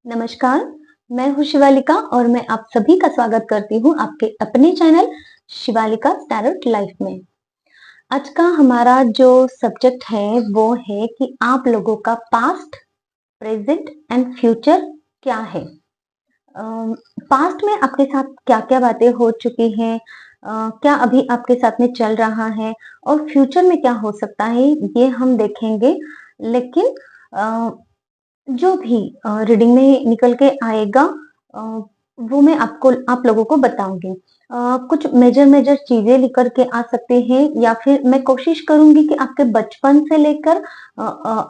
नमस्कार, मैं हूँ शिवालिका और मैं आप सभी का स्वागत करती हूँ आपके अपने चैनल शिवालिका टैरोट लाइफ में। आज का हमारा जो सब्जेक्ट है वो है कि आप लोगों का पास्ट, प्रेजेंट एंड फ्यूचर क्या है। पास्ट में आपके साथ क्या-क्या बातें हो चुकी हैं, क्या अभी आपके साथ में चल रहा है और फ्यूचर में क्या हो सकता है ये हम देखेंगे। लेकिन अ, जो भी रीडिंग में निकल के आएगा अ, वो मैं आपको आप लोगों को बताऊंगी। कुछ मेजर मेजर चीजें लेकर के आ सकते हैं या फिर मैं कोशिश करूंगी कि आपके बचपन से लेकर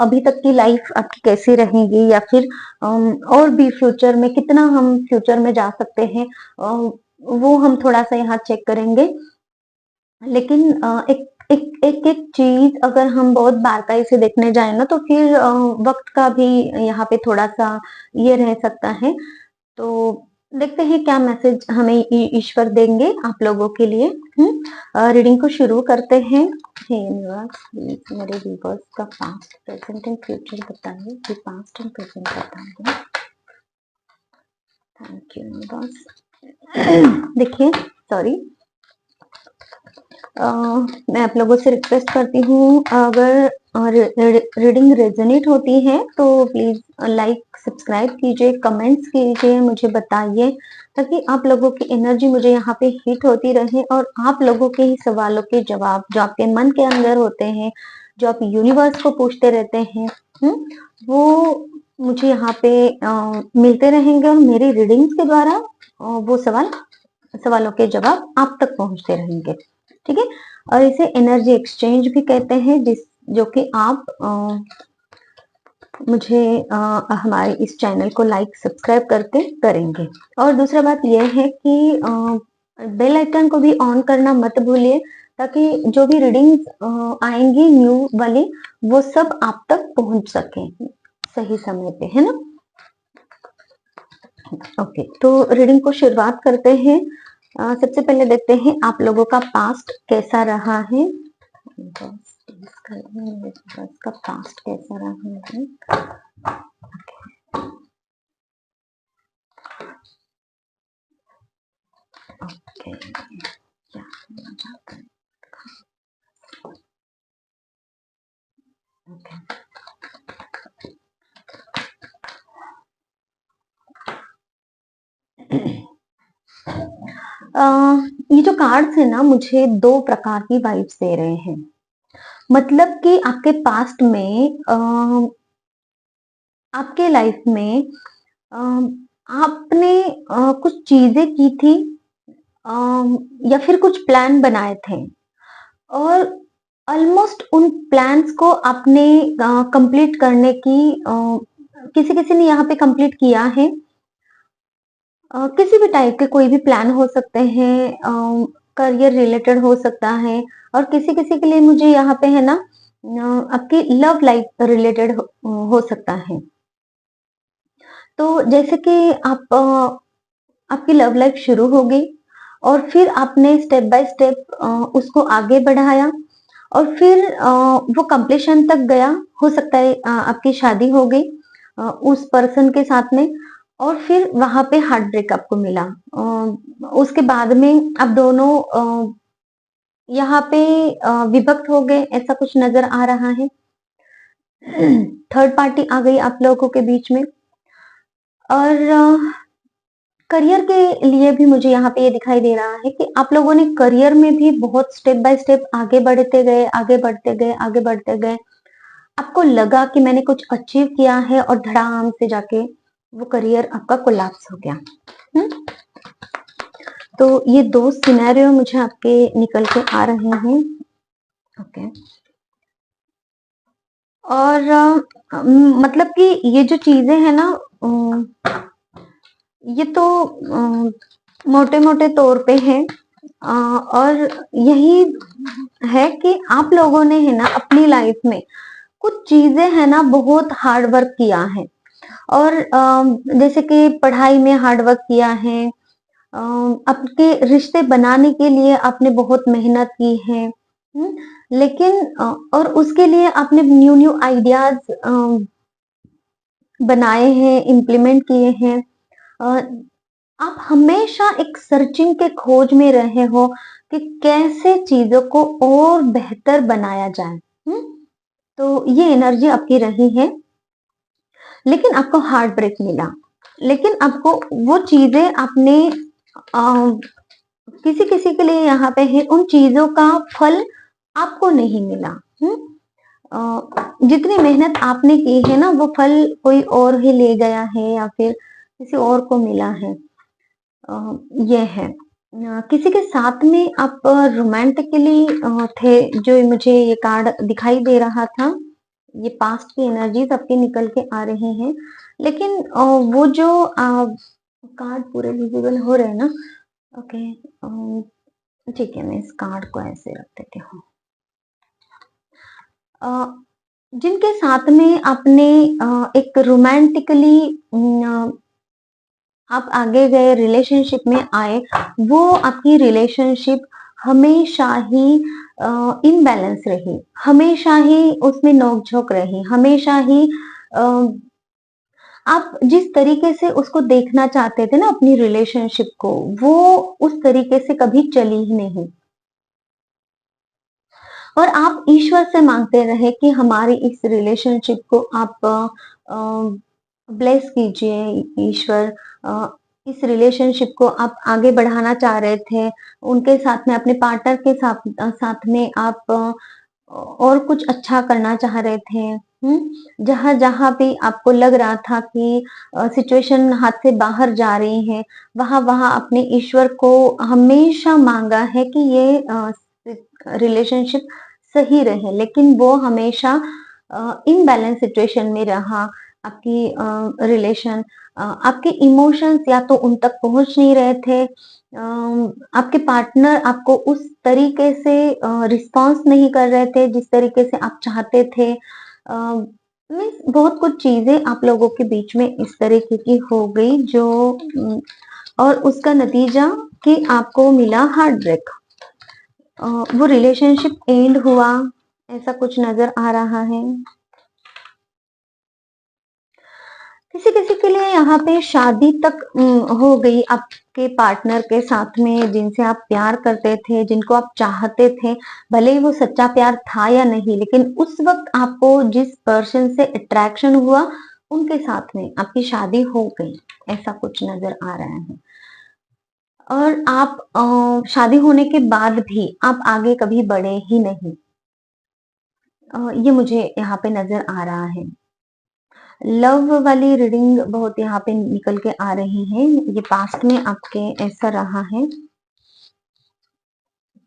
अभी तक की लाइफ आपकी कैसी रहेगी या फिर और भी फ्यूचर में कितना हम फ्यूचर में जा सकते हैं, वो हम थोड़ा सा यहाँ चेक करेंगे। लेकिन एक एक एक एक चीज अगर हम बहुत बारकाई से देखने जाए ना तो फिर वक्त का भी यहाँ पे थोड़ा सा ये रह सकता है। तो देखते हैं क्या मैसेज हमें ईश्वर देंगे आप लोगों के लिए। रीडिंग को शुरू करते हैं। हे यूनिवर्स, प्लीज मेरे व्यूअर्स का पास्ट प्रेजेंट एंड फ्यूचर बताइए कि पास्ट एंड प्रेजेंट बताइए। Thank you universe. देखिए, सॉरी, मैं आप लोगों से रिक्वेस्ट करती हूँ, अगर रीडिंग रेजोनेट होती है तो प्लीज लाइक सब्सक्राइब कीजिए, कमेंट्स कीजिए, मुझे बताइए ताकि आप लोगों की एनर्जी मुझे यहाँ पे हिट होती रहे और आप लोगों के ही सवालों के जवाब जो आपके मन के अंदर होते हैं, जो आप यूनिवर्स को पूछते रहते हैं, वो मुझे यहाँ पे मिलते रहेंगे और मेरी रीडिंग्स के द्वारा वो सवालों के जवाब आप तक पहुंचते रहेंगे। ठीक है, और इसे एनर्जी एक्सचेंज भी कहते हैं, जिस जो कि आप मुझे हमारे इस चैनल को लाइक सब्सक्राइब करके करेंगे। और दूसरा बात यह है कि बेल आइकन को भी ऑन करना मत भूलिए ताकि जो भी रीडिंग्स आएंगी न्यू वाली वो सब आप तक पहुंच सके सही समय पे, है ना। ओके, तो रीडिंग को शुरुआत करते हैं। सबसे पहले देखते हैं आप लोगों का पास्ट कैसा रहा है। का पास्ट कैसा रहा है। ओके, ये जो कार्ड्स है ना मुझे दो प्रकार की वाइब्स दे रहे हैं। मतलब कि आपके पास्ट में आपके लाइफ में आपने कुछ चीजें की थी, या फिर कुछ प्लान बनाए थे और ऑलमोस्ट उन प्लान्स को आपने कंप्लीट करने की किसी किसी ने यहाँ पे कंप्लीट किया है। किसी भी टाइप के कोई भी प्लान हो सकते हैं, करियर रिलेटेड हो सकता है और किसी किसी के लिए मुझे यहाँ पे है ना आपकी लव लाइफ रिलेटेड हो सकता है। तो जैसे कि आप आपकी लव लाइफ शुरू हो गई और फिर आपने स्टेप बाय स्टेप उसको आगे बढ़ाया और फिर वो कंप्लीशन तक गया। हो सकता है आपकी शादी हो गई उस पर्सन के साथ में और फिर वहां पे हार्ट ब्रेक आपको मिला। उसके बाद में आप दोनों यहाँ पे विभक्त हो गए, ऐसा कुछ नजर आ रहा है। थर्ड पार्टी आ गई आप लोगों के बीच में और करियर के लिए भी मुझे यहाँ पे ये दिखाई दे रहा है कि आप लोगों ने करियर में भी बहुत स्टेप बाय स्टेप आगे बढ़ते गए, आगे बढ़ते गए, आगे बढ़ते गए। आपको लगा कि मैंने कुछ अचीव किया है और धड़ाम से जाके वो करियर आपका कोलैप्स हो गया। तो ये दो सिनेरियो मुझे आपके निकल के आ रहे हैं। ओके, और मतलब कि ये जो चीजें हैं ना, ये तो मोटे मोटे तौर पे है और यही है कि आप लोगों ने है ना अपनी लाइफ में कुछ चीजें है ना बहुत हार्ड वर्क किया है और जैसे कि पढ़ाई में हार्ड वर्क किया है, आपके रिश्ते बनाने के लिए आपने बहुत मेहनत की है। लेकिन और उसके लिए आपने न्यू न्यू आइडियाज बनाए हैं, इम्प्लीमेंट किए हैं। आप हमेशा एक सर्चिंग के खोज में रहे हो कि कैसे चीज़ों को और बेहतर बनाया जाए। हुँ? तो ये एनर्जी आपकी रही है, लेकिन आपको हार्ट ब्रेक मिला। लेकिन आपको वो चीज़ें आपने अ, किसी-किसी के लिए यहाँ पे है, उन चीज़ों का फल आपको नहीं मिला। हुँ? जितनी मेहनत आपने की है ना, वो फल कोई और ही ले गया है या फिर किसी और को मिला है। ये है। किसी के साथ में आप रोमांटिकली थे, जो मुझे ये कार्ड दिखाई दे रहा था। ये पास्ट की एनर्जीज़ आपके निकल के आ रही हैं। लेकिन वो जो कार्ड पूरे विज़िबल हो रहे हैं ना? ओके। ठीक है, मैं इस कार्ड को ऐसे रख देती हूँ। अ, जिनके साथ में आपने एक रोमांटिकली आप आगे गए, रिलेशनशिप में आए, वो आपकी रिलेशनशिप हमेशा ही इम्बैलेंस रही, हमेशा ही उसमें नोक-झोंक रही, हमेशा ही अ, आप जिस तरीके से उसको देखना चाहते थे ना अपनी रिलेशनशिप को, वो उस तरीके से कभी चली ही नहीं। और आप ईश्वर से मांगते रहे कि हमारी इस रिलेशनशिप को आप ब्लेस कीजिए ईश्वर। इस रिलेशनशिप को आप आगे बढ़ाना चाह रहे थे, उनके साथ में अपने पार्टनर के साथ में आप और कुछ अच्छा करना चाह रहे थे। जहाँ-जहाँ भी आपको लग रहा था कि सिचुएशन हाथ से बाहर जा रही है, वहाँ-वहाँ अपने ईश्वर को हमेशा माँगा है कि ये रिलेशनशिप सही रहे, लेकिन वो हमेशा इम्बैलेंस सिचुएशन में रहा। आपकी रिलेशन, आपके इमोशंस या तो उन तक पहुँच नहीं रहे थे, आपके पार्टनर आपको उस तरीके से रिस्पॉन्स नहीं कर रहे थे जिस तरीके से आप चाहते थे। मीन्स बहुत कुछ चीज़ें आप लोगों के बीच में इस तरीके की हो गई, जो और उसका नतीजा कि आपको मिला हार्ट ब्रेक। वो रिलेशनशिप एंड हुआ, ऐसा कुछ नज़र आ रहा है। किसी-किसी के लिए यहाँ पे शादी तक हो गई आपके पार्टनर के साथ में, जिनसे आप प्यार करते थे, जिनको आप चाहते थे, भले ही वो सच्चा प्यार था या नहीं, लेकिन उस वक़्त आपको जिस पर्सन से अट्रैक्शन हुआ, उनके साथ में आपकी शादी हो गई, ऐसा कुछ नज़र आ रहा है। और आप शादी होने के बाद भी आप आगे कभी बढ़े ही नहीं। ये मुझे यहाँ पे नज़र आ रहा है। लव वाली रीडिंग बहुत यहाँ पे निकल के आ रही है। ये पास्ट में आपके ऐसा रहा है।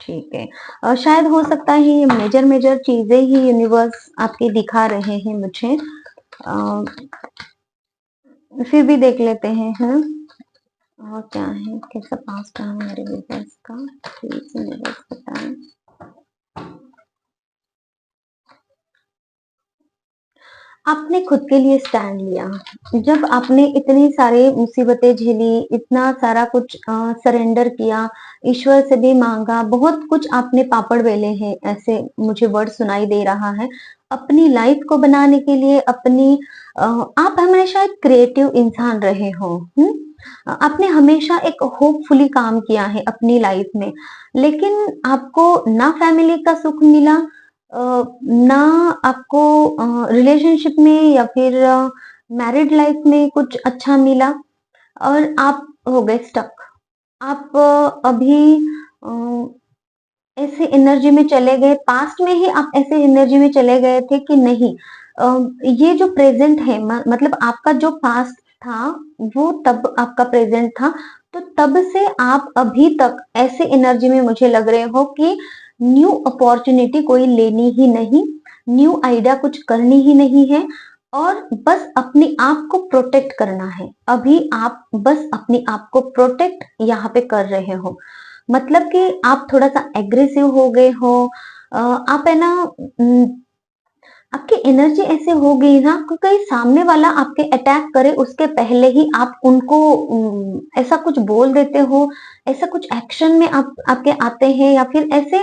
ठीक है। शायद हो सकता है ये मेजर चीज़ें ही यूनिवर्स आपके दिखा रहे हैं मुझे। अ, फिर भी देख लेते हैं, है ना? और क्या है? कैसा पास्ट रहा मेरे व्यूअर्स का? प्लीज़ यूनिवर्स बताएँ। आपने खुद के लिए स्टैंड लिया। जब आपने इतनी सारी मुसीबतें झेली, इतना सारा कुछ सरेंडर किया, ईश्वर से भी माँगा, बहुत कुछ आपने पापड़ बेले हैं, ऐसे मुझे वर्ड सुनाई दे रहा है। अपनी लाइफ़ को बनाने के लिए आप हमेशा एक क्रिएटिव इंसान रहे हो, हुँ? आपने हमेशा एक होपफुली काम किया है अपनी लाइफ़ में, लेकिन आपको ना फैमिली का सुख मिला, अ, ना आपको रिलेशनशिप में या फिर मैरिड लाइफ में कुछ अच्छा मिला, और आप हो गए स्टक। आप अभी ऐसे एनर्जी में चले गए, पास्ट में ही आप ऐसे एनर्जी में चले गए थे कि नहीं, ये जो प्रेजेंट है, मतलब आपका जो पास्ट था, वो तब आपका प्रेजेंट था, तो तब से आप अभी तक ऐसे एनर्जी में मुझे लग रहे हो कि न्यू अपॉर्चुनिटी कोई लेनी ही नहीं, न्यू आइडिया कुछ करनी ही नहीं है, और बस अपने आप को प्रोटेक्ट करना है। अभी आप बस अपने आप को प्रोटेक्ट यहाँ पे कर रहे हो। मतलब कि आप थोड़ा-सा एग्रेसिव हो गए हो। आप है ना, आपकी एनर्जी ऐसे हो गई ना कि कहीं सामने वाला आपके अटैक करे उसके पहले ही आप उनको ऐसा कुछ बोल देते हो, ऐसा कुछ एक्शन में आप आपके आते हैं, या फिर ऐसे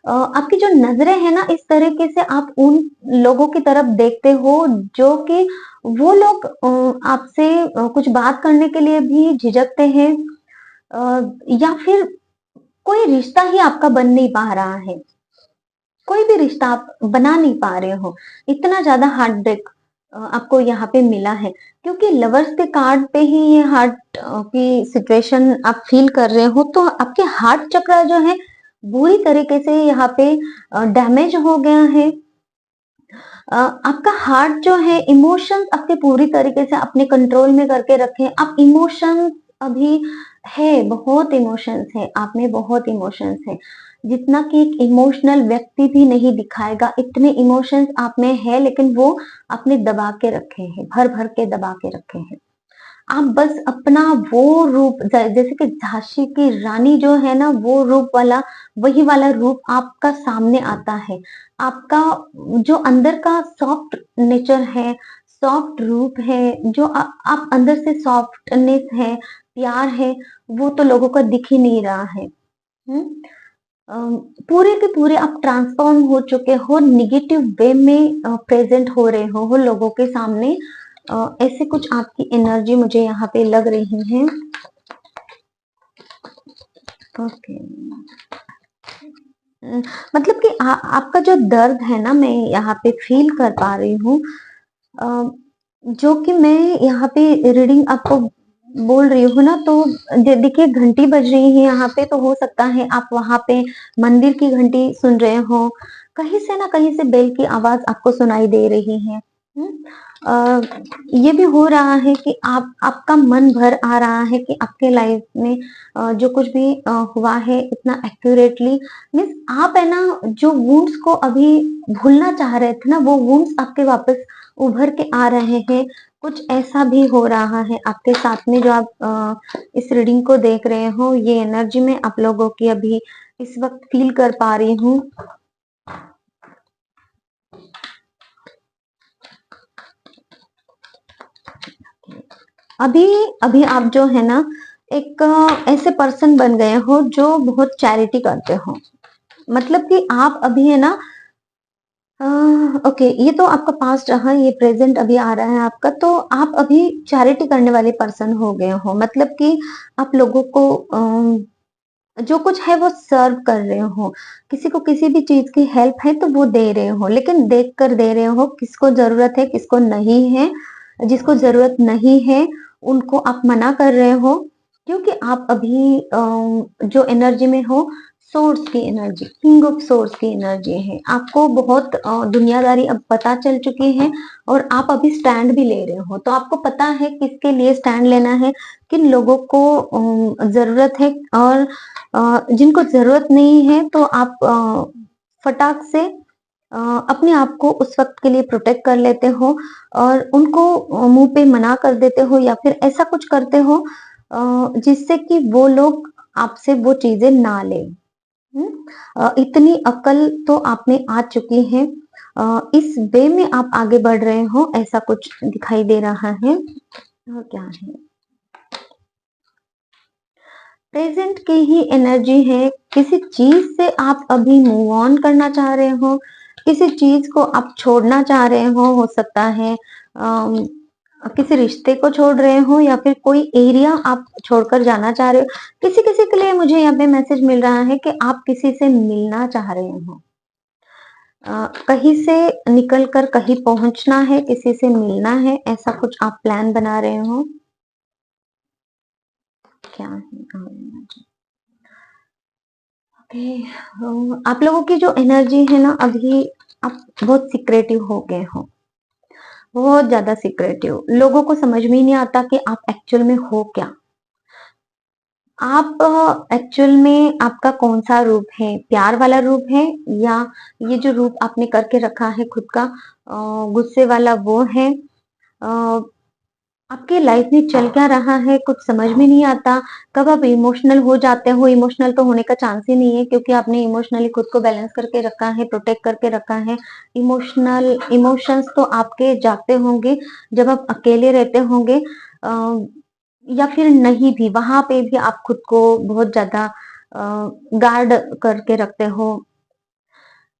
आपकी जो नज़रें हैं ना, इस तरीके से आप उन लोगों की तरफ देखते हो जो कि वो लोग आपसे कुछ बात करने के लिए भी झिझकते हैं, या फिर कोई रिश्ता ही आपका बन नहीं पा रहा है, कोई भी रिश्ता आप बना नहीं पा रहे हो, इतना ज़्यादा हार्ट ब्रेक आपको यहाँ पे मिला है। क्योंकि लवर्स के कार्ड पे ही ये हार्ट की सिचुएशन आप फ़ील कर रहे हो, तो आपके हार्ट चक्र जो है, बुरी तरीके से यहाँ पे डैमेज हो गया है। आपका हार्ट जो है, इमोशंस आपके पूरी तरीके से अपने कंट्रोल में करके रखे। आप इमोशंस अभी है, बहुत इमोशंस है, आप में बहुत इमोशंस है, जितना कि एक इमोशनल व्यक्ति भी नहीं दिखाएगा, इतने इमोशंस आप में है, लेकिन वो आपने दबा के रखे हैं, भर भर के दबा के रखे हैं। आप बस अपना वो रूप, जैसे कि झांसी की रानी जो है ना, वो रूप वाला, वही वाला रूप आपका सामने आता है। आपका जो अंदर का सॉफ्ट नेचर है, सॉफ्ट रूप है, जो आप अंदर से सॉफ्टनेस है, प्यार है, वो तो लोगों को दिख ही नहीं रहा है। पूरे के पूरे आप ट्रांसफॉर्म हो चुके हो, निगेटिव वे में प्रेजेंट हो रहे हो लोगों के सामने। ऐसे कुछ आपकी एनर्जी मुझे यहाँ पे लग रही है। ओके। मतलब कि आपका जो दर्द है ना, मैं यहाँ पे फील कर पा रही हूँ। जो कि मैं यहाँ पे रीडिंग आपको बोल रही हूँ ना, तो देखिए घंटी बज रही है यहाँ पे, तो हो सकता है आप वहां पे मंदिर की घंटी सुन रहे हो, कहीं से ना कहीं से बेल की आवाज आपको सुनाई दे रही है। ये भी हो रहा है कि आपका मन भर आ रहा है कि आपके लाइफ में जो कुछ भी हुआ है, इतना एक्यूरेटली, मीन्स आप है ना, जो वुंड्स को अभी भूलना चाह रहे थे ना, वो वुंड्स आपके वापस उभर के आ रहे हैं। कुछ ऐसा भी हो रहा है आपके साथ में, जो आप इस रीडिंग को देख रहे हो, ये एनर्जी में आप लोगों की अभी इस वक्त फील कर पा रही हूँ। अभी अभी आप जो है ना, एक ऐसे पर्सन बन गए हो जो बहुत चैरिटी करते हो। मतलब कि आप अभी है ना, ओके, ये तो आपका पास्ट रहा, ये प्रेजेंट अभी आ रहा है आपका। तो आप अभी चैरिटी करने वाले पर्सन हो गए हो, मतलब कि आप लोगों को जो कुछ है वो सर्व कर रहे हो। किसी को किसी भी चीज की हेल्प है तो वो दे रहे हो, लेकिन देख कर दे रहे हो, किसको जरूरत है किसको नहीं है। जिसको जरूरत नहीं है उनको आप मना कर रहे हो, क्योंकि आप अभी जो एनर्जी में हो, सोर्स की एनर्जी, किंग ऑफ सोर्स की एनर्जी है। आपको बहुत दुनियादारी अब पता चल चुकी है, और आप अभी स्टैंड भी ले रहे हो। तो आपको पता है किसके लिए स्टैंड लेना है, किन लोगों को जरूरत है, और जिनको जरूरत नहीं है तो आप फटाक से अपने आप को उस वक्त के लिए प्रोटेक्ट कर लेते हो, और उनको मुंह पे मना कर देते हो, या फिर ऐसा कुछ करते हो जिससे कि वो लोग आपसे वो चीजें ना ले। इतनी अकल तो आप में आ चुकी है। इस वे में आप आगे बढ़ रहे हो, ऐसा कुछ दिखाई दे रहा है। और क्या है, प्रेजेंट की ही एनर्जी है। किसी चीज से आप अभी मूव ऑन करना चाह रहे हो, किसी चीज को आप छोड़ना चाह रहे हो सकता है किसी रिश्ते को छोड़ रहे हो, या फिर कोई एरिया आप छोड़कर जाना चाह रहे हो। किसी किसी के लिए मुझे यहाँ पे मैसेज मिल रहा है कि आप किसी से मिलना चाह रहे हो। कहीं से निकल कर कहीं पहुंचना है, किसी से मिलना है, ऐसा कुछ आप प्लान बना रहे हो। क्या है, आप लोगों की जो एनर्जी है ना, अभी आप बहुत सिक्रेटिव हो गए हो, बहुत ज्यादा सिक्रेटिव। लोगों को समझ में ही नहीं आता कि आप एक्चुअल में हो क्या। आप एक्चुअल में आपका कौन सा रूप है, प्यार वाला रूप है, या ये जो रूप आपने करके रखा है खुद का गुस्से वाला, वो है। आपके लाइफ में चल क्या रहा है कुछ समझ में नहीं आता। कब आप इमोशनल हो जाते हो, इमोशनल तो होने का चांस ही नहीं है, क्योंकि आपने इमोशनली खुद को बैलेंस करके रखा है, प्रोटेक्ट करके रखा है। इमोशनल इमोशंस तो आपके जागते होंगे जब आप अकेले रहते होंगे, या फिर नहीं भी, वहां पे भी आप खुद को बहुत ज्यादा गार्ड करके रखते हो।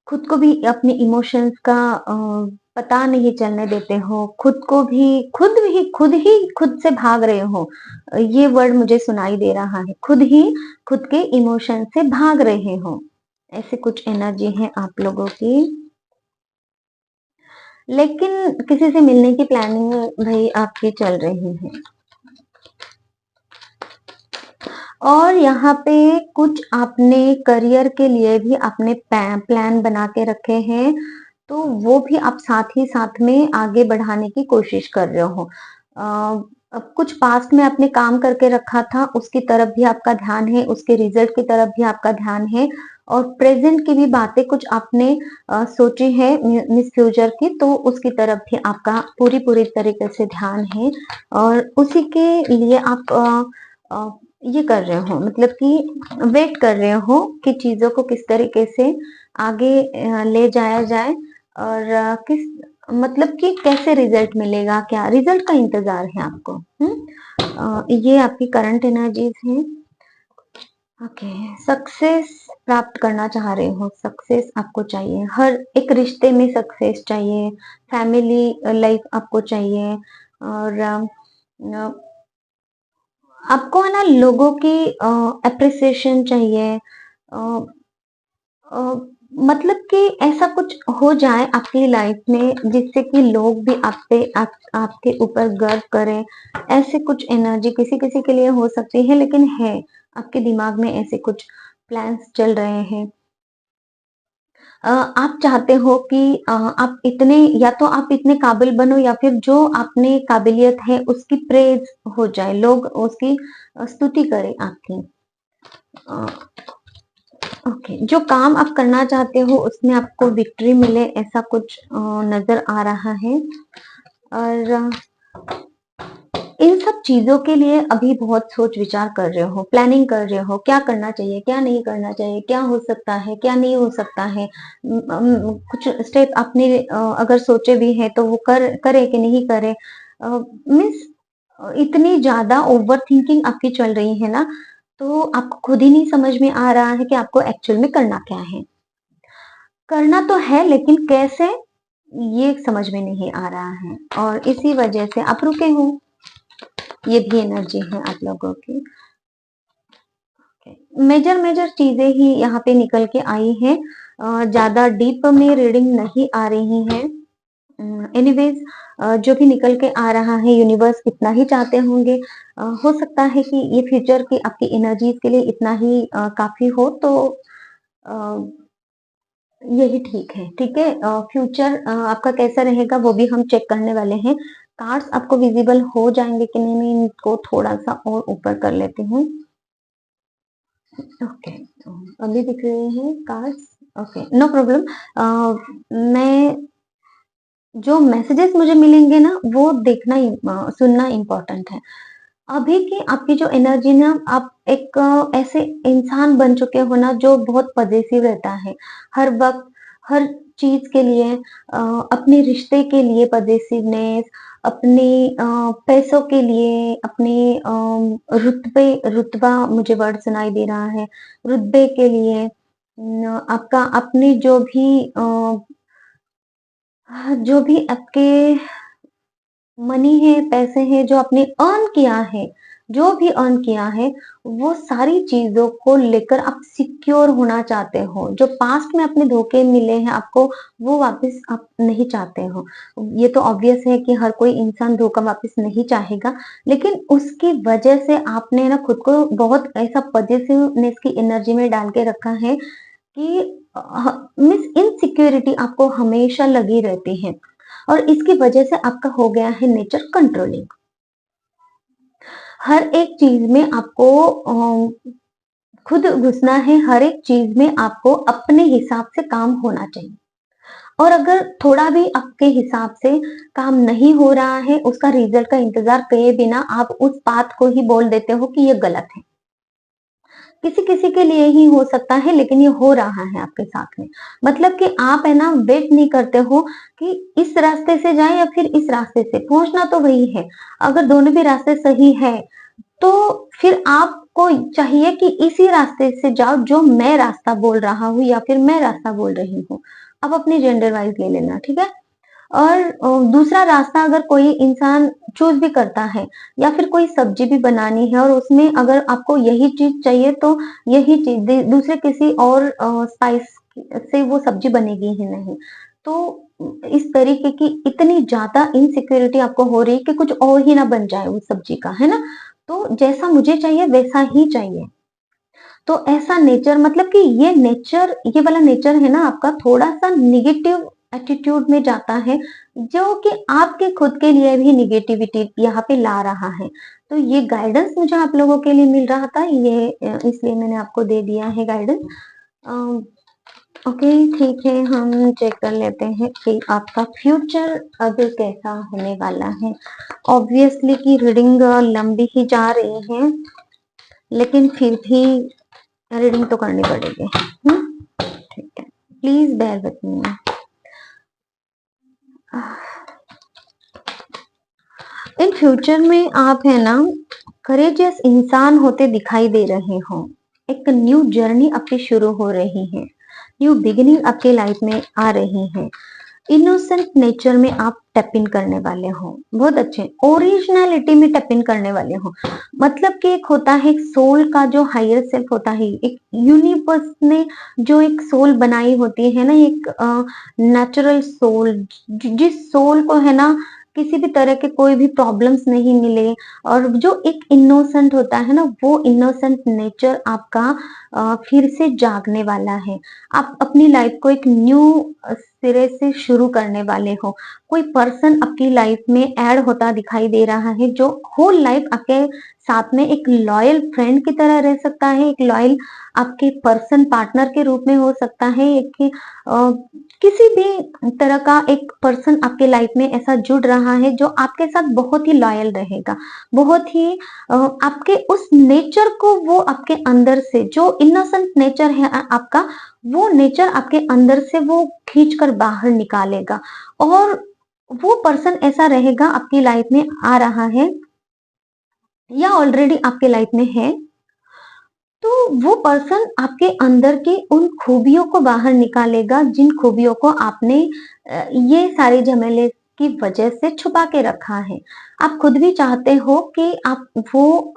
खुद को भी अपने इमोशंस का पता नहीं चलने देते हो, खुद से भाग रहे हो। ये वर्ड मुझे सुनाई दे रहा है, खुद ही खुद के इमोशन से भाग रहे हो, ऐसे कुछ एनर्जी है आप लोगों की। लेकिन किसी से मिलने की प्लानिंग भाई आपकी चल रही है। और यहाँ पे कुछ आपने करियर के लिए भी आपने प्लान बना के रखे हैं, तो वो भी आप साथ ही साथ में आगे बढ़ाने की कोशिश कर रहे हो। अब कुछ पास्ट में आपने काम करके रखा था, उसकी तरफ भी आपका ध्यान है, उसके रिजल्ट की तरफ भी आपका ध्यान है, और प्रेजेंट की भी बातें कुछ आपने सोची है मिस फ्यूचर की, तो उसकी तरफ भी आपका पूरी पूरी तरीके से ध्यान है। और उसी के लिए आप ये कर रहे हो, मतलब कि वेट कर रहे हो कि चीजों को किस तरीके से आगे ले जाया जाए, और किस मतलब कि कैसे रिजल्ट मिलेगा, क्या रिजल्ट का इंतजार है आपको। ये आपकी करंट एनर्जीज है। ओके, सक्सेस प्राप्त करना चाह रहे हो, सक्सेस आपको चाहिए, हर एक रिश्ते में सक्सेस चाहिए, फैमिली लाइफ आपको चाहिए, और आपको है ना लोगों की अप्रिसिएशन चाहिए। अ, अ, मतलब कि ऐसा कुछ हो जाए आपकी लाइफ में जिससे कि लोग भी आपके ऊपर गर्व करें। ऐसे कुछ एनर्जी किसी किसी के लिए हो सकती है, लेकिन है आपके दिमाग में ऐसे कुछ प्लान्स चल रहे हैं। आप चाहते हो कि आप इतने, या तो आप इतने काबिल बनो, या फिर जो आपने काबिलियत है उसकी प्रेज हो जाए, लोग उसकी स्तुति करें आपकी। अ, ओके, जो काम आप करना चाहते हो उसमें आपको विक्ट्री मिले, ऐसा कुछ नजर आ रहा है। और इन सब चीजों के लिए अभी बहुत सोच विचार कर रहे हो, प्लानिंग कर रहे हो, क्या करना चाहिए, क्या नहीं करना चाहिए, क्या हो सकता है, क्या नहीं हो सकता है। कुछ स्टेप आपने अगर सोचे भी हैं तो वो करे कि नहीं करे। मीन्स इतनी ज्यादा ओवर थिंकिंग आपकी चल रही है ना, तो आपको खुद ही नहीं समझ में आ रहा है कि आपको एक्चुअल में करना क्या है। करना तो है, लेकिन कैसे, ये समझ में नहीं आ रहा है, और इसी वजह से आप रुके हो। ये भी एनर्जी है आप लोगों की। मेजर मेजर चीजें ही यहाँ पे निकल के आई हैं, ज्यादा डीप में रीडिंग नहीं आ रही है। एनीवेज, जो भी निकल के आ रहा है यूनिवर्स इतना ही चाहते होंगे। हो सकता है कि ये फ्यूचर की आपकी एनर्जीज के लिए इतना ही काफी हो, तो यही ठीक है। ठीक है, फ्यूचर आपका कैसा रहेगा वो भी हम चेक करने वाले हैं। कार्ड्स आपको विजिबल हो जाएंगे कि नहीं, मैं इनको थोड़ा सा और ऊपर कर लेती हूँ। ओके, अभी दिख रहे हैं कार्ड्स। Okay, no problem. मैं जो मैसेजेस मुझे मिलेंगे ना, वो देखना सुनना इम्पोर्टेंट है। अभी की आपकी जो एनर्जी ना, आप एक ऐसे इंसान बन चुके हो ना जो बहुत पजेसिव रहता है, हर वक्त हर चीज के लिए, अपने रिश्ते के लिए पजेसिवनेस, अपने पैसों के लिए, अपने रुतबा मुझे वर्ड सुनाई दे रहा है, रुतबे के लिए, आपका अपने जो भी आपके मनी है, पैसे हैं जो आपने अर्न किया है, जो भी अर्न किया है, वो सारी चीजों को लेकर आप सिक्योर होना चाहते हो। जो पास्ट में अपने धोखे मिले हैं आपको, वो वापस आप नहीं चाहते हो। ये तो ऑब्वियस है कि हर कोई इंसान धोखा वापस नहीं चाहेगा, लेकिन उसकी वजह से आपने ना खुद को बहुत ऐसा पॉजिटिवनेस की एनर्जी में डाल के रखा है कि मिस इनसिक्योरिटी आपको हमेशा लगी रहती है, और इसकी वजह से आपका हो गया है नेचर कंट्रोलिंग। हर एक चीज में आपको खुद घुसना है, हर एक चीज में आपको अपने हिसाब से काम होना चाहिए, और अगर थोड़ा भी आपके हिसाब से काम नहीं हो रहा है, उसका रिजल्ट का इंतजार किए बिना आप उस बात को ही बोल देते हो कि ये गलत है। किसी किसी के लिए ही हो सकता है, लेकिन ये हो रहा है आपके साथ में। मतलब कि आप है ना वेट नहीं करते हो कि इस रास्ते से जाए या फिर इस रास्ते से, पहुंचना तो वही है। अगर दोनों भी रास्ते सही है, तो फिर आपको चाहिए कि इसी रास्ते से जाओ जो मैं रास्ता बोल रहा हूँ, या फिर मैं रास्ता बोल रही हूँ। अब अपनी जेंडर वाइज ले लेना, ठीक है। और दूसरा रास्ता अगर कोई इंसान चूज भी करता है या फिर कोई सब्जी भी बनानी है और उसमें अगर आपको यही चीज चाहिए तो यही चीज दूसरे किसी और स्पाइस से वो सब्जी बनेगी ही नहीं। तो इस तरीके की इतनी ज्यादा इनसिक्योरिटी आपको हो रही है कि कुछ और ही ना बन जाए उस सब्जी का, है ना? तो जैसा मुझे चाहिए वैसा ही चाहिए। तो ऐसा नेचर मतलब कि ये वाला नेचर है ना आपका, थोड़ा-सा नेगेटिव एटीट्यूड में जाता है, जो कि आपके खुद के लिए भी नेगेटिविटी यहाँ पे ला रहा है। तो ये गाइडेंस मुझे आप लोगों के लिए मिल रहा था, ये इसलिए मैंने आपको दे दिया है गाइडेंस। ओके, ठीक है, हम चेक कर लेते हैं कि आपका फ्यूचर अब कैसा होने वाला है। ऑब्वियसली कि रीडिंग लंबी ही जा रही है, लेकिन फिर भी रीडिंग तो करनी पड़ेगी। ठीक है, please bear with me. In future में आप है ना करेजियस इंसान होते दिखाई दे रहे हो। एक न्यू जर्नी आपकी शुरू हो रही है, न्यू बिगिनिंग आपके लाइफ में आ रही है। इनोसेंट नेचर में आप टैप इन करने वाले हो, बहुत अच्छे ओरिजिनलिटी में टैप इन करने वाले हो। मतलब कि एक होता है सोल का जो हायर सेल्फ होता है, एक यूनिवर्स ने जो एक सोल बनाई होती है ना, एक नेचुरल सोल, जिस सोल को है ना किसी भी तरह के कोई भी प्रॉब्लम्स नहीं मिले, और जो एक इनोसेंट होता है ना, वो इनोसेंट नेचर आपका फिर से जागने वाला है। आप अपनी लाइफ को एक न्यू सिरे से शुरू करने वाले हो। कोई पर्सन आपकी लाइफ में ऐड होता दिखाई दे रहा है, जो होल लाइफ आपके साथ में एक लॉयल फ्रेंड की तरह रह सकता है, एक लॉयल आपके पर्सन पार्टनर के रूप में हो सकता है, एक किसी भी तरह का एक पर्सन आपके लाइफ में ऐसा जुड़ रहा है जो आपके साथ बहुत ही लॉयल रहेगा, बहुत ही आपके उस नेचर को, वो आपके अंदर से जो इनोसेंट नेचर है आपका, वो नेचर आपके अंदर से वो खींच कर बाहर निकालेगा। और वो पर्सन ऐसा रहेगा, आपकी लाइफ में आ रहा है या ऑलरेडी आपके लाइफ में है, तो वो पर्सन आपके अंदर की उन खूबियों को बाहर निकालेगा जिन खूबियों को आपने ये सारे झमेले की वजह से छुपा के रखा है। आप खुद भी चाहते हो कि आप वो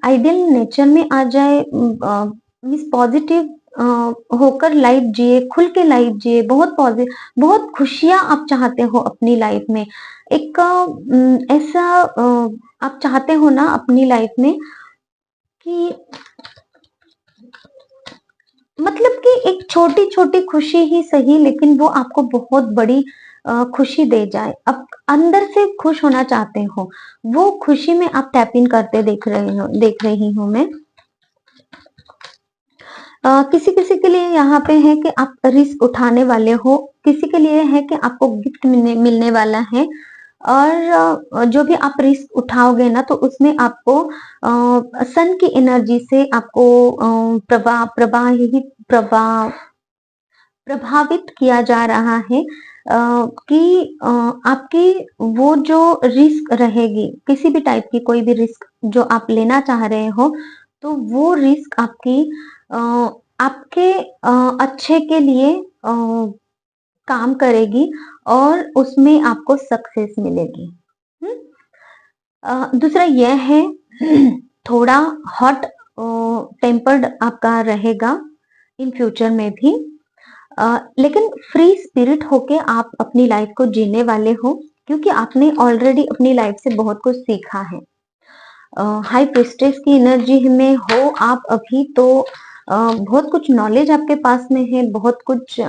आइडियल नेचर में आ जाए, मीन्स पॉजिटिव होकर लाइफ जिए, खुल के लाइफ जिए, बहुत पॉजिटिव, बहुत खुशियां आप चाहते हो अपनी लाइफ में। एक ऐसा आप चाहते हो ना अपनी लाइफ में कि मतलब कि एक छोटी छोटी खुशी ही सही, लेकिन वो आपको बहुत बड़ी खुशी दे जाए। आप अंदर से खुश होना चाहते हो, वो खुशी में आप टैप इन करते देख रही हूँ मैं। किसी किसी के लिए यहाँ पे है कि आप रिस्क उठाने वाले हो, किसी के लिए है कि आपको गिफ्ट मिलने वाला है। और जो भी आप रिस्क उठाओगे ना, तो उसमें आपको सन की एनर्जी से आपको प्रभावित किया जा रहा है, कि आपकी वो जो रिस्क रहेगी, किसी भी टाइप की कोई भी रिस्क जो आप लेना चाह रहे हो, तो वो रिस्क आपके अच्छे के लिए काम करेगी और उसमें आपको सक्सेस मिलेगी। दूसरा यह है थोड़ा हॉट टेम्पर्ड आपका रहेगा इन फ्यूचर में भी, लेकिन फ्री स्पिरिट होके आप अपनी लाइफ को जीने वाले हो, क्योंकि आपने ऑलरेडी अपनी लाइफ से बहुत कुछ सीखा है। हाई प्रिस्टेस की एनर्जी में हो आप अभी, तो बहुत कुछ नॉलेज आपके पास में है, बहुत कुछ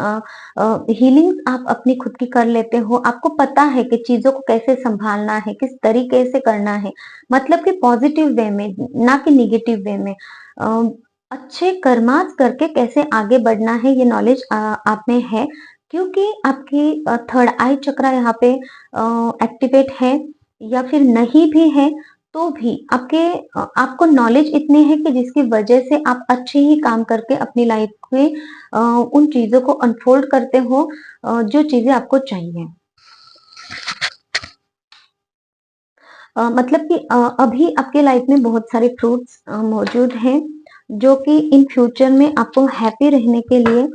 हीलिंग आप अपनी खुद की कर लेते हो। आपको पता है कि चीजों को कैसे संभालना है, किस तरीके से करना है, मतलब कि पॉजिटिव वे में, ना कि निगेटिव वे में। अच्छे कर्मास करके कैसे आगे बढ़ना है, ये नॉलेज आप में है, क्योंकि आपकी थर्ड आई चक्रा यहाँ पे एक्टिवेट है, या फिर नहीं भी है तो भी आपको नॉलेज इतनी है कि जिसकी वजह से आप अच्छे ही काम करके अपनी लाइफ में उन चीजों को अनफोल्ड करते हो, जो चीजें आपको चाहिए। मतलब कि अभी आपके लाइफ में बहुत सारे फ्रूट्स मौजूद हैं, जो कि इन फ्यूचर में आपको हैप्पी रहने के लिए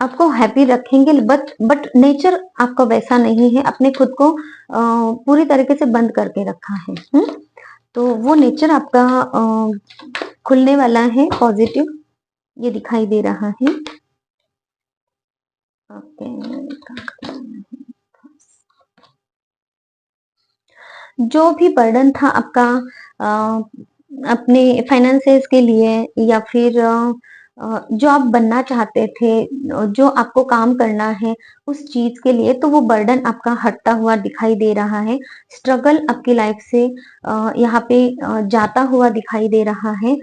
आपको हैप्पी रखेंगे, बट नेचर आपका वैसा नहीं है, अपने खुद को पूरी तरीके से बंद करके रखा है। तो वो नेचर आपका खुलने वाला है, पॉजिटिव ये दिखाई दे रहा है। ओके, जो भी बर्डन था आपका अपने फाइनेंसेस के लिए, या फिर जो आप बनना चाहते थे, जो आपको काम करना है उस चीज के लिए, तो वो बर्डन आपका हटता हुआ दिखाई दे रहा है। स्ट्रगल आपकी लाइफ से यहाँ पे जाता हुआ दिखाई दे रहा है,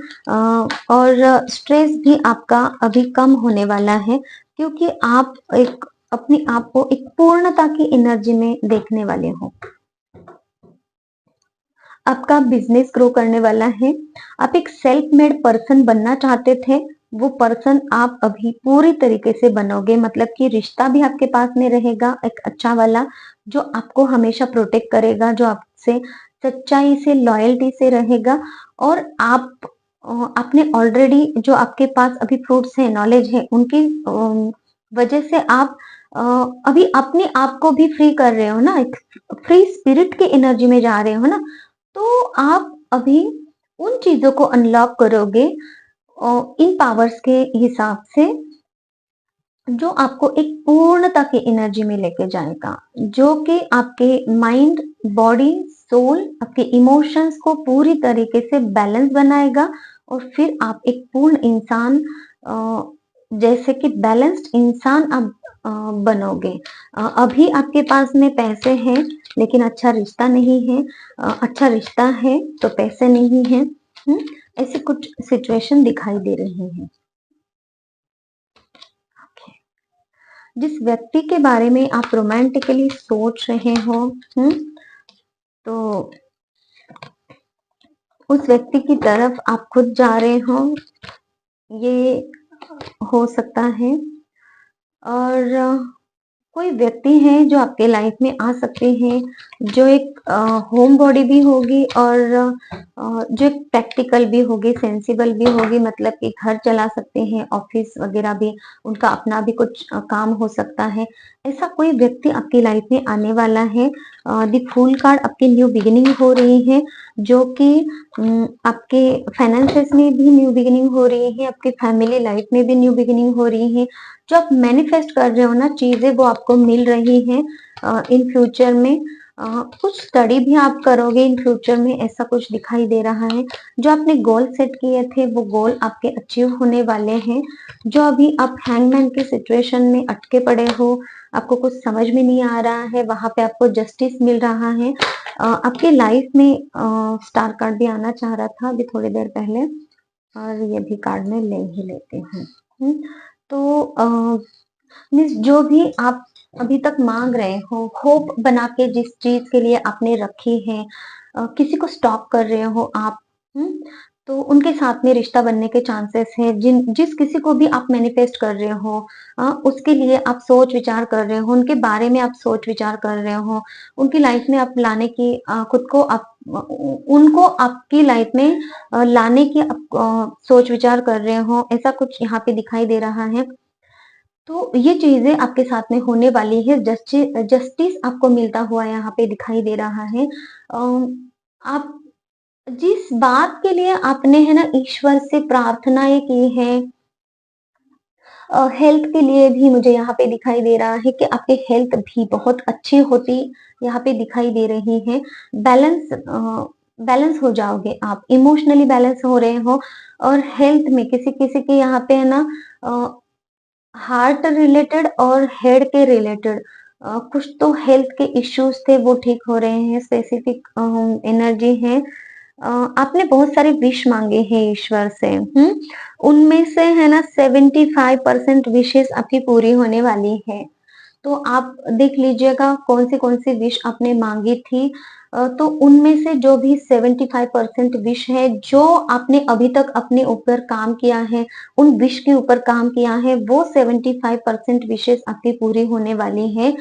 और स्ट्रेस भी आपका अभी कम होने वाला है, क्योंकि आप एक अपने आप को एक पूर्णता की एनर्जी में देखने वाले हो। आपका बिजनेस ग्रो करने वाला है। आप एक सेल्फ मेड पर्सन बनना चाहते थे, वो पर्सन आप अभी पूरी तरीके से बनोगे। मतलब कि रिश्ता भी आपके पास में रहेगा एक अच्छा वाला, जो आपको हमेशा प्रोटेक्ट करेगा, जो आपसे सच्चाई से, लॉयल्टी से रहेगा। और आप आपने ऑलरेडी जो आपके पास अभी फ्रूट्स है, नॉलेज है, उनकी वजह से आप अभी अपने आप को भी फ्री कर रहे हो ना, एक फ्री स्पिरिट की एनर्जी में जा रहे हो ना। तो आप अभी उन चीजों को अनलॉक करोगे इन पावर्स के हिसाब से, जो आपको एक पूर्णता की एनर्जी में लेके जाएगा, जो कि आपके माइंड, बॉडी, सोल, आपके इमोशंस को पूरी तरीके से बैलेंस बनाएगा। और फिर आप एक पूर्ण इंसान, जैसे कि बैलेंस्ड इंसान आप बनोगे। अभी आपके पास में पैसे हैं लेकिन अच्छा रिश्ता नहीं है, अच्छा रिश्ता है तो पैसे नहीं है। ऐसे कुछ सिचुएशन दिखाई दे रही है। जिस व्यक्ति के बारे में आप रोमांटिकली सोच रहे हो, तो उस व्यक्ति की तरफ आप खुद जा रहे हो, ये हो सकता है। और कोई व्यक्ति है जो आपके लाइफ में आ सकते हैं, जो एक होम बॉडी भी होगी, और जो एक प्रैक्टिकल भी होगी, सेंसिबल भी होगी। मतलब कि घर चला सकते हैं, ऑफिस वगैरह भी, उनका अपना भी कुछ काम हो सकता है। ऐसा कोई व्यक्ति आपकी लाइफ में आने वाला है। द फूल कार्ड आपकी न्यू बिगिनिंग हो रही है, जो कि आपके फाइनेंसेस में भी न्यू बिगिनिंग हो रही है, आपके फैमिली लाइफ में भी न्यू बिगिनिंग हो रही है। जो आप मैनिफेस्ट कर रहे हो ना चीजें, वो आपको मिल रही हैं इन फ्यूचर में। कुछ स्टडी भी आप करोगे इन फ्यूचर में, ऐसा कुछ दिखाई दे रहा है। जो आपने गोल सेट किए थे, वो गोल आपके अचीव होने वाले हैं। जो अभी आप हैंगमैन की सिचुएशन में अटके पड़े हो, आपको कुछ समझ में नहीं आ रहा है, वहां पे आपको जस्टिस मिल रहा है। आपके लाइफ में स्टार कार्ड भी आना चाह रहा था अभी थोड़ी देर पहले, और ये भी कार्ड में ले ही लेते हैं। तो मीन्स जो भी आप अभी तक मांग रहे हो, होप बना के जिस चीज के लिए आपने रखी है, किसी को स्टॉप कर रहे हो आप, तो उनके साथ में रिश्ता बनने के चांसेस है। जिस किसी को भी आप मैनिफेस्ट कर रहे हो, उसके लिए आप सोच विचार कर रहे हो, उनके बारे में आप सोच विचार कर रहे हो, उनकी लाइफ में आप लाने की खुद को आप उनको आपकी लाइफ में लाने की आप सोच विचार कर रहे हो। ऐसा कुछ यहाँ पे दिखाई दे रहा है। तो ये चीजें आपके साथ में होने वाली है। जस्टिस आपको मिलता हुआ यहाँ पे दिखाई दे रहा है। आप जिस बात के लिए आपने है ना ईश्वर से प्रार्थनाएं की है, हेल्थ के लिए भी मुझे यहाँ पे दिखाई दे रहा है कि आपकी हेल्थ भी बहुत अच्छी होती यहाँ पे दिखाई दे रही है। बैलेंस बैलेंस हो जाओगे आप, इमोशनली बैलेंस हो रहे हो। और हेल्थ में किसी किसी के यहाँ पे है ना हार्ट रिलेटेड और हेड के रिलेटेड कुछ तो हेल्थ के इश्यूज थे, वो ठीक हो रहे हैं। स्पेसिफिक एनर्जी है। आपने बहुत सारे विश मांगे हैं ईश्वर से, उनमें से है ना 75% विशेष आपकी पूरी होने वाली है। तो आप देख लीजिएगा कौन सी विश आपने मांगी थी। तो उनमें से जो भी 75% विश है, जो आपने अभी तक अपने ऊपर काम किया है, उन विश के ऊपर काम किया है, वो 75% विशेष आपकी पूरी होने वाली है।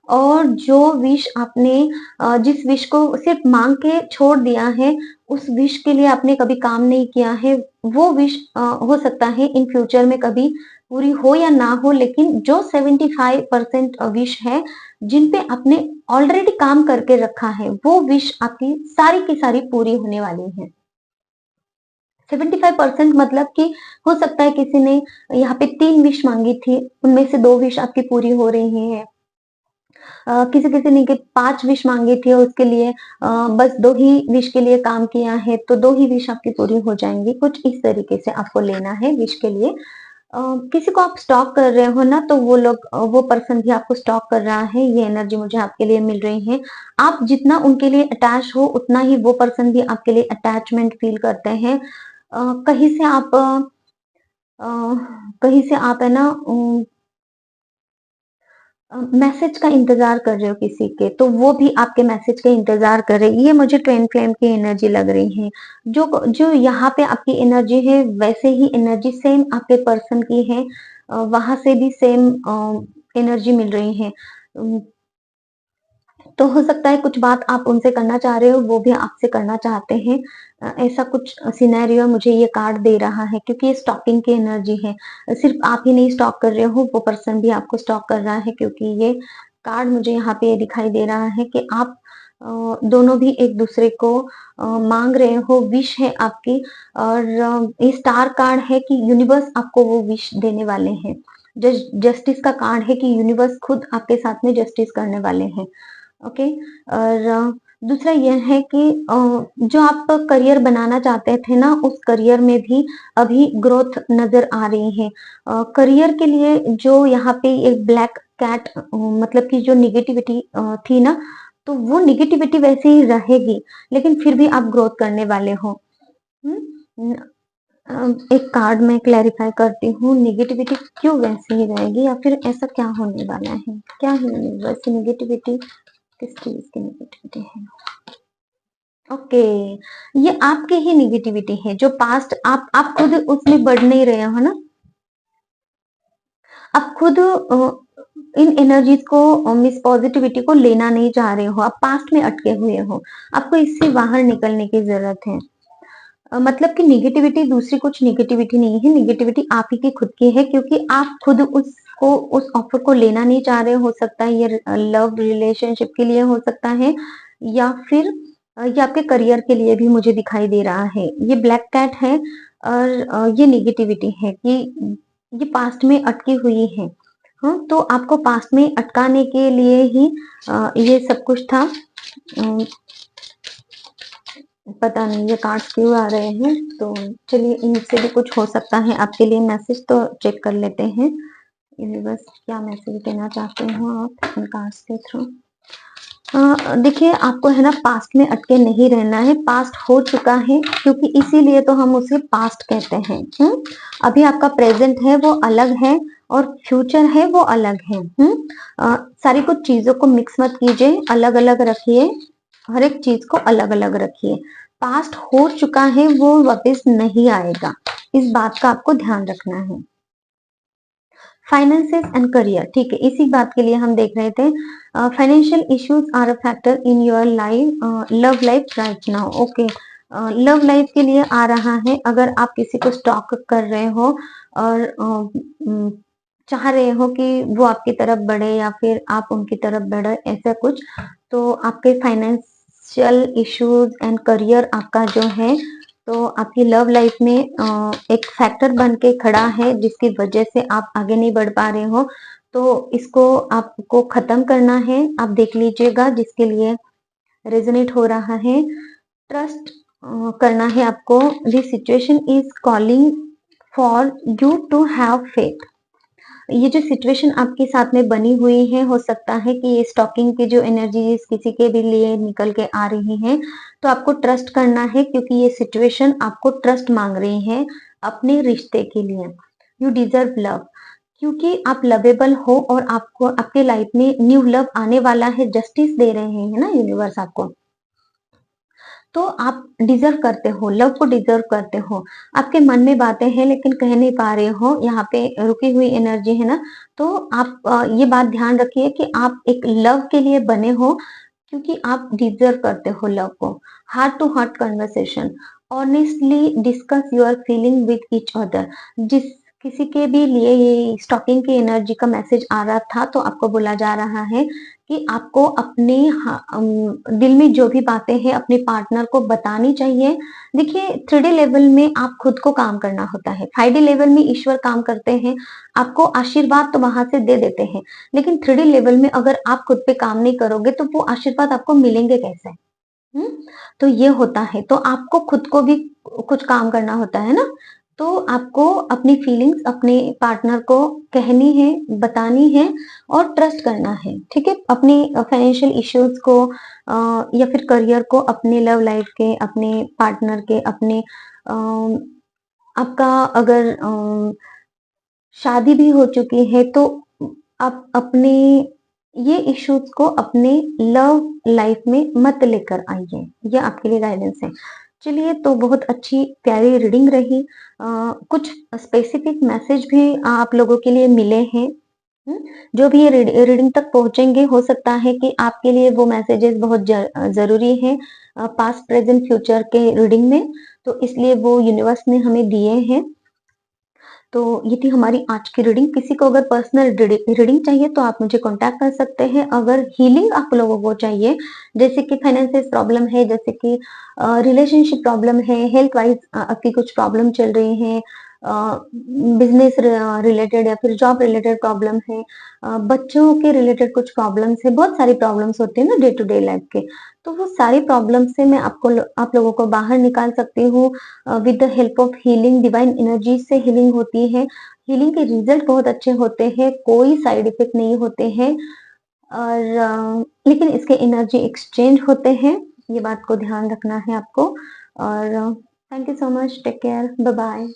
और जो विश आपने जिस विश को सिर्फ मांग के छोड़ दिया है, उस विश के लिए आपने कभी काम नहीं किया है, वो विश हो सकता है इन फ्यूचर में कभी पूरी हो या ना हो, लेकिन जो 75% विश है जिन पे आपने ऑलरेडी काम करके रखा है, वो विश आपकी सारी की सारी पूरी होने वाली है। 75% मतलब कि हो सकता है किसी ने यहाँ पे 3 विश मांगी थी, उनमें से 2 विश आपकी पूरी हो रही हैं। किसी-किसी ने के 5 विश मांगी थी और उसके लिए बस 2 ही विश के लिए काम किया है, तो 2 ही विश आपकी पूरी हो जाएँगी। कुछ इस तरीके से आपको लेना है विश के लिए। किसी को आप स्टॉक कर रहे हो ना, तो वो लोग वो पर्सन भी आपको स्टॉक कर रहा है, ये एनर्जी मुझे आपके लिए मिल रही है। आप जितना उनके लिए अटैच हो, उतना ही वो पर्सन भी आपके लिए अटैचमेंट फील करते हैं। कहीं से आप अ, कहीं से आप है ना मैसेज का इंतज़ार कर रहे हो किसी के, तो वो भी आपके मैसेज का इंतज़ार कर रहे हैं। ये मुझे ट्विन फ्लेम की एनर्जी लग रही है। जो यहाँ पे आपकी एनर्जी है, वैसे ही एनर्जी सेम आपके पर्सन की है। वहाँ से भी सेम एनर्जी मिल रही है। उम, तो हो सकता है कुछ बात आप उनसे करना चाह रहे हो, वो भी आपसे करना चाहते हैं। ऐसा कुछ सिनेरियो मुझे ये कार्ड दे रहा है, क्योंकि ये स्टॉकिंग की एनर्जी है। सिर्फ आप ही नहीं स्टॉक कर रहे हो, वो पर्सन भी आपको स्टॉक कर रहा है, क्योंकि ये कार्ड मुझे यहाँ पे ये दिखाई दे रहा है कि आप दोनों भी एक दूसरे को मांग रहे हो, विश है आपकी। और ये स्टार कार्ड है कि यूनिवर्स आपको वो विश देने वाले हैं। जस्टिस का कार्ड है कि यूनिवर्स खुद आपके साथ में जस्टिस करने वाले हैं। ओके। और दूसरा ये है कि जो आप करियर बनाना चाहते थे ना, उस करियर में भी अभी ग्रोथ नज़र आ रही है। करियर के लिए जो यहाँ पे एक ब्लैक कैट मतलब कि जो नेगेटिविटी थी ना, तो वो नेगेटिविटी वैसे ही रहेगी, लेकिन फिर भी आप ग्रोथ करने वाले हो। हुँ? न एक कार्ड मैं क्लैरिफ़ाई करती हूँ, नेगेटिविटी क्यों वैसे ही रहेगी या फिर ऐसा क्या होने वाला है? क्या है यूनिवर्स नेगेटिविटी? किस चीज़ की नेगेटिविटी है? ओके, ये आपकी ही नेगेटिविटी है, जो पास्ट आप खुद उसमें बढ़ नहीं रहे हो ना? आप खुद इन एनर्जीज़ को मिस पॉज़िटिविटी को लेना नहीं चाह रहे हो, आप पास्ट में अटके हुए हो। आपको इससे बाहर निकलने की ज़रूरत है। मतलब कि नेगेटिविटी दूसरी कुछ नेगेटिविटी नहीं है, नेगेटिविटी आप ही की खुद की है, क्योंकि आप खुद उसको उस ऑफ़र को लेना नहीं चाह रहे हो सकता है, ये लव रिलेशनशिप के लिए हो सकता है, या फिर ये आपके करियर के लिए भी मुझे दिखाई दे रहा है। ये ब्लैक कैट है और ये नेगेटिविटी है कि ये पास्ट में अटकी हुई है। हाँ, तो आपको पास्ट में अटकाने के लिए ही ये सब कुछ था। पता नहीं ये कार्ड्स क्यों आ रहे हैं, तो चलिए इनसे भी कुछ हो सकता है आपके लिए मैसेज, तो चेक कर लेते हैं। यूनिवर्स क्या मैसेज देना चाहते हो आप इन कार्ड्स के थ्रू? देखिए, आपको है ना पास्ट में अटके नहीं रहना है, पास्ट हो चुका है, क्योंकि इसीलिए तो हम उसे पास्ट कहते हैं। अभी आपका प्रेजेंट है वो अलग है और फ्यूचर है वो अलग है। सारी कुछ चीजों को मिक्स मत कीजिए, अलग अलग रखिए, हर एक चीज को अलग अलग रखिए। पास्ट हो चुका है, वो वापस नहीं आएगा, इस बात का आपको ध्यान रखना है। फाइनेंसेस एंड करियर, ठीक है, इसी बात के लिए हम देख रहे थे। Financial issues are a factor in your life, love life right now. Okay, love life के लिए आ रहा है, अगर आप किसी को स्टॉक कर रहे हो और चाह रहे हो कि वो आपकी तरफ बढ़े या फिर आप उनकी तरफ बढ़े, ऐसा कुछ, तो आपके फाइनेंशियल इश्यूज एंड करियर आपका जो है, तो आपकी लव लाइफ में एक फैक्टर बन के खड़ा है, जिसकी वजह से आप आगे नहीं बढ़ पा रहे हो। तो इसको आपको खत्म करना है। आप देख लीजिएगा जिसके लिए रेजोनेट हो रहा है। ट्रस्ट करना है आपको। This situation is calling for you to have faith. ये जो सिचुएशन आपके साथ में बनी हुई है, हो सकता है कि ये स्टॉकिंग की जो एनर्जीज किसी के भी लिए निकल के आ रही हैं, तो आपको ट्रस्ट करना है, क्योंकि ये सिचुएशन आपको ट्रस्ट मांग रही है अपने रिश्ते के लिए। यू डिजर्व लव, क्योंकि आप लवेबल हो और आपको आपके लाइफ में न्यू लव आने वाला है, जस्टिस दे रहे हैं ना यूनिवर्स आपको। तो आप डिजर्व करते हो, लव को डिजर्व करते हो। आपके मन में बातें हैं लेकिन कह नहीं पा रहे हो, यहाँ पे रुकी हुई एनर्जी है ना, तो आप ये बात ध्यान रखिए कि आप एक लव के लिए बने हो, क्योंकि आप डिजर्व करते हो लव को। Heart to heart conversation, honestly discuss your feeling with each other, जिस किसी के भी लिए ये स्टॉकिंग की एनर्जी का मैसेज आ रहा था, तो आपको बोला जा रहा है कि आपको अपने दिल में जो भी बातें हैं अपने पार्टनर को बतानी चाहिए। देखिए 3D लेवल में आप खुद को काम करना होता है, 5D लेवल में ईश्वर काम करते हैं, आपको आशीर्वाद तो वहाँ से दे देते हैं, लेकिन 3D लेवल में अगर आप खुद पे काम नहीं करोगे तो वो आशीर्वाद आपको मिलेंगे कैसे? हुँ? तो ये होता है, तो आपको खुद को भी कुछ काम करना होता है ना? तो आपको अपनी फीलिंग्स अपने पार्टनर को कहनी है, बतानी है और ट्रस्ट करना है, ठीक है? अपने फाइनेंशियल इश्यूज़ को या फिर करियर को, अपने लव लाइफ के, अपने पार्टनर के, अपने आपका अगर शादी भी हो चुकी है तो आप अपने ये इश्यूज को अपने लव लाइफ में मत लेकर आइए, ये आपके लिए गाइडेंस है। चलिए तो बहुत अच्छी प्यारी रीडिंग रही। कुछ स्पेसिफिक मैसेज भी आप लोगों के लिए मिले हैं। हुँ? जो भी ये रीडिंग तक पहुँचेंगे हो सकता है कि आपके लिए वो मैसेजेस बहुत ज़रूरी हैं पास्ट, प्रेज़ेंट, फ्यूचर के रीडिंग में, तो इसलिए वो यूनिवर्स ने हमें दिए हैं। तो ये थी हमारी आज की रीडिंग। किसी को अगर पर्सनल रीडिंग चाहिए तो आप मुझे कॉन्टैक्ट कर सकते हैं। अगर हीलिंग आप लोगों को चाहिए, जैसे कि फाइनेंशियल प्रॉब्लम है, जैसे कि रिलेशनशिप प्रॉब्लम है, हेल्थ वाइज़ आपकी कुछ प्रॉब्लम चल रही है, अ, बिज़नेस रिलेटेड या फिर जॉब रिलेटेड प्रॉब्लम है, बच्चों के रिलेटेड कुछ प्रॉब्लम्स है, बहुत सारी प्रॉब्लम्स होती है ना डे टू डे लाइफ के। तो वो सारी प्रॉब्लम से मैं आप लोगों को बाहर निकाल सकती हूँ with the help of healing. Divine energy से हीलिंग होती है। हीलिंग के रिजल्ट बहुत अच्छे होते हैं, कोई साइड इफेक्ट नहीं होते हैं और लेकिन इसके एनर्जी एक्सचेंज होते हैं, ये बात को ध्यान रखना है आपको। और thank you so much, take care, bye bye.